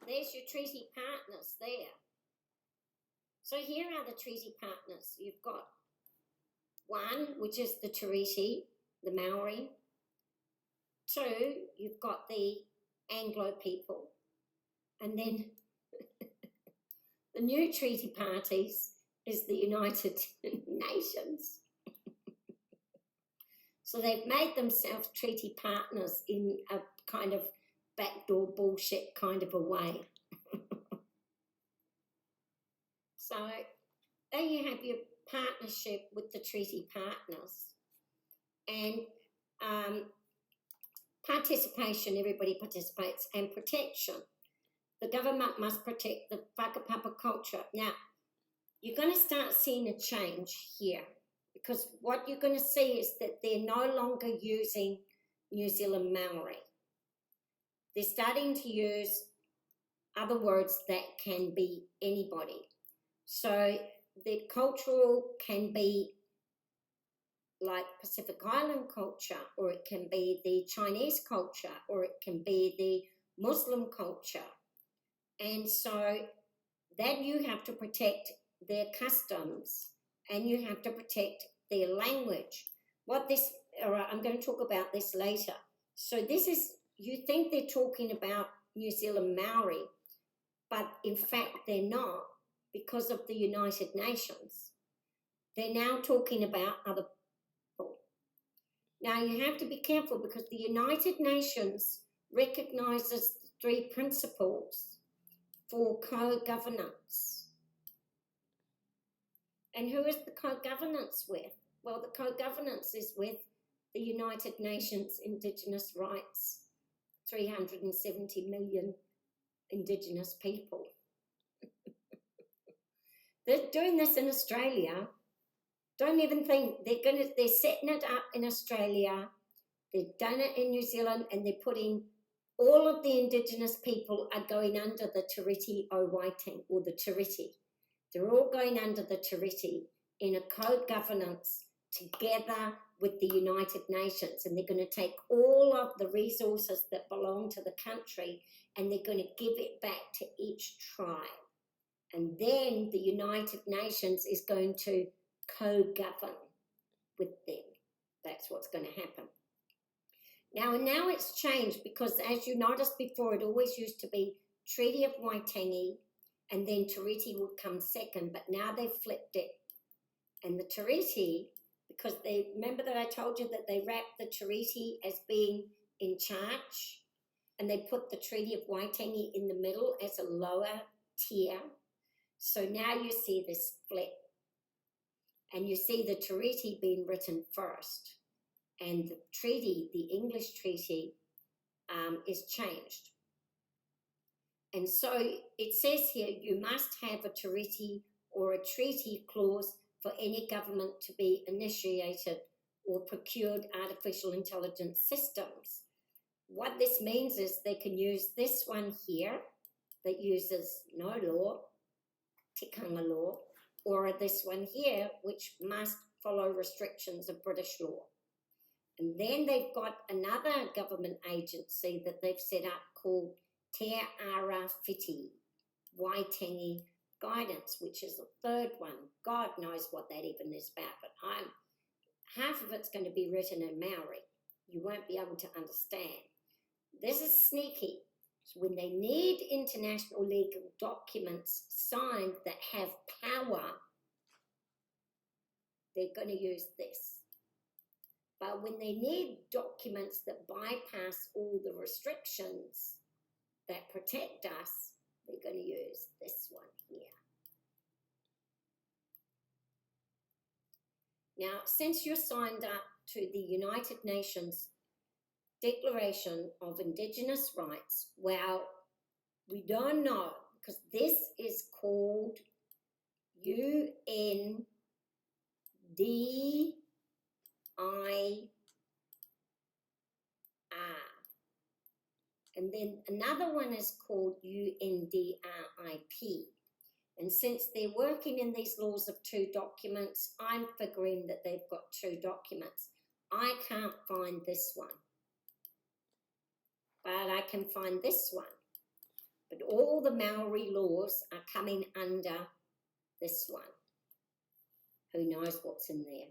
there's your treaty partners there. So here are the treaty partners. You've got one, which is the Tiriti, the Maori. Two, you've got the Anglo people. And then the new treaty parties is the United Nations. So they've made themselves treaty partners in a kind of backdoor bullshit kind of a way. So there you have your partnership with the treaty partners. And participation, everybody participates, and protection. The government must protect the whakapapa culture. Now, you're going to start seeing a change here, because what you're going to see is that they're no longer using New Zealand Maori. They're starting to use other words that can be anybody. So the cultural can be like Pacific Island culture, or it can be the Chinese culture, or it can be the Muslim culture. And so then you have to protect their customs and you have to protect their language. All right, I'm going to talk about this later. So this is, you think they're talking about New Zealand Maori, but in fact they're not, because of the United Nations. They're now talking about other people. Now you have to be careful, because the United Nations recognises the 3 principles for co-governance. And who is the co-governance with? Well, the co-governance is with the United Nations Indigenous rights, 370 million Indigenous people. They're doing this in Australia. Don't even think they're setting it up in Australia. They've done it in New Zealand, and they're putting all of the Indigenous people are going under the Tiriti o Waitangi, or the Tiriti. They're all going under the Tiriti in a co-governance together with the United Nations, and they're going to take all of the resources that belong to the country and they're going to give it back to each tribe. And then the United Nations is going to co-govern with them. That's what's going to happen. Now it's changed, because as you noticed before, it always used to be Treaty of Waitangi, and then Tiriti would come second, but now they've flipped it. And the Tiriti, because remember that I told you that they wrapped the Tiriti as being in charge, and they put the Treaty of Waitangi in the middle as a lower tier. So now you see this split, and you see the Tiriti being written first, and the treaty, the English treaty, is changed. And so it says here, you must have a Tiriti or a treaty clause for any government to be initiated or procured artificial intelligence systems. What this means is they can use this one here that uses no law, tikanga law, or this one here, which must follow restrictions of British law. And then they've got another government agency that they've set up called Te Ara Whiti Waitangi Guidance, which is the third one. God knows what that even is about, but half of it's going to be written in Maori. You won't be able to understand. This is sneaky. So when they need international legal documents signed that have power, they're going to use this. But when they need documents that bypass all the restrictions that protect us, they're going to use this one here. Now, since you're signed up to the United Nations Declaration of Indigenous Rights, well, we don't know, because this is called UNDIR. And then another one is called UNDRIP. And since they're working in these laws of 2 documents, I'm figuring that they've got 2 documents. I can't find this one, but I can find this one. But all the Maori laws are coming under this one. Who knows what's in there?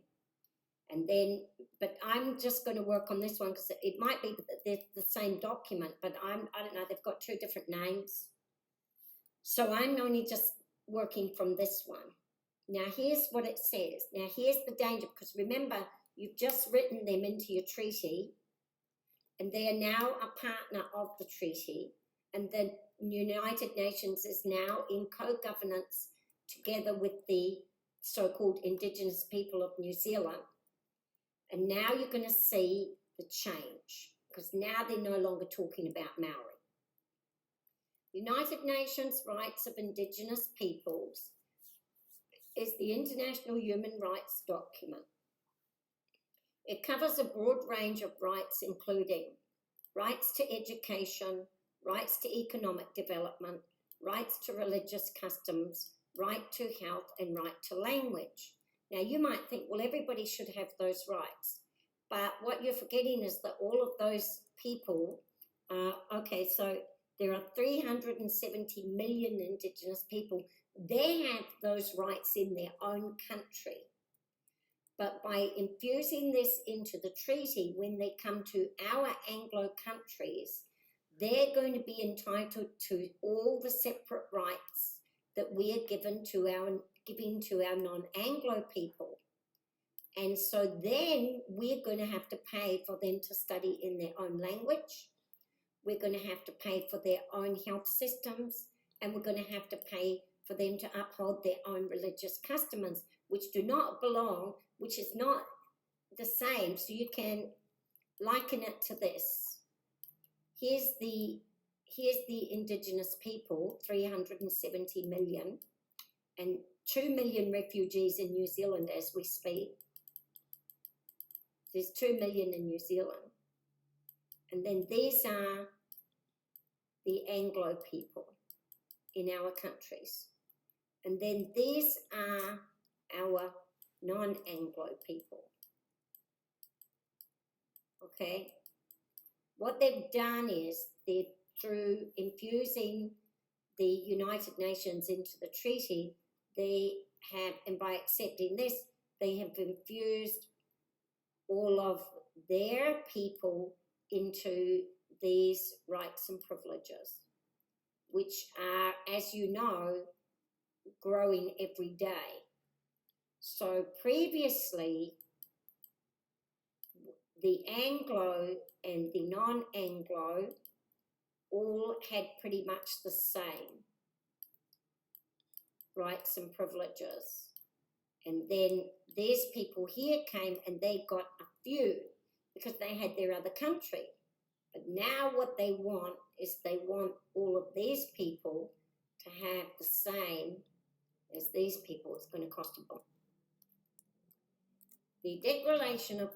And then, but I'm just going to work on this one because it might be that they're the same document, but I don't know, they've got two different names. So I'm only just working from this one. Now here's what it says. Now here's the danger, because remember, you've just written them into your treaty, and they are now a partner of the treaty, and the United Nations is now in co-governance together with the so-called Indigenous people of New Zealand. And now you're going to see the change, because now they're no longer talking about Maori. United Nations Rights of Indigenous Peoples is the international human rights document. It covers a broad range of rights, including rights to education, rights to economic development, rights to religious customs, right to health, and right to language. Now, you might think, well, everybody should have those rights. But what you're forgetting is that all of those people, okay, so there are 370 million Indigenous people. They have those rights in their own country. But by infusing this into the treaty, when they come to our Anglo countries, they're going to be entitled to all the separate rights that we are giving to our non-Anglo people. And so then we're going to have to pay for them to study in their own language. We're going to have to pay for their own health systems, and we're going to have to pay for them to uphold their own religious customs, which do not belong, which is not the same. So you can liken it to this. Here's the Indigenous people, 370 million, and 2 million refugees in New Zealand as we speak. There's 2 million in New Zealand. And then these are the Anglo people in our countries. And then these are our non-Anglo people. Okay? What they've done is through infusing the United Nations into the treaty, they have, and by accepting this, they have infused all of their people into these rights and privileges, which are, as you know, growing every day. So previously, the Anglo and the non-Anglo all had pretty much the same rights and privileges. And then these people here came and they got a few because they had their other country. But now what they want is they want all of these people to have the same as these people. It's going to cost a bomb. The Declaration of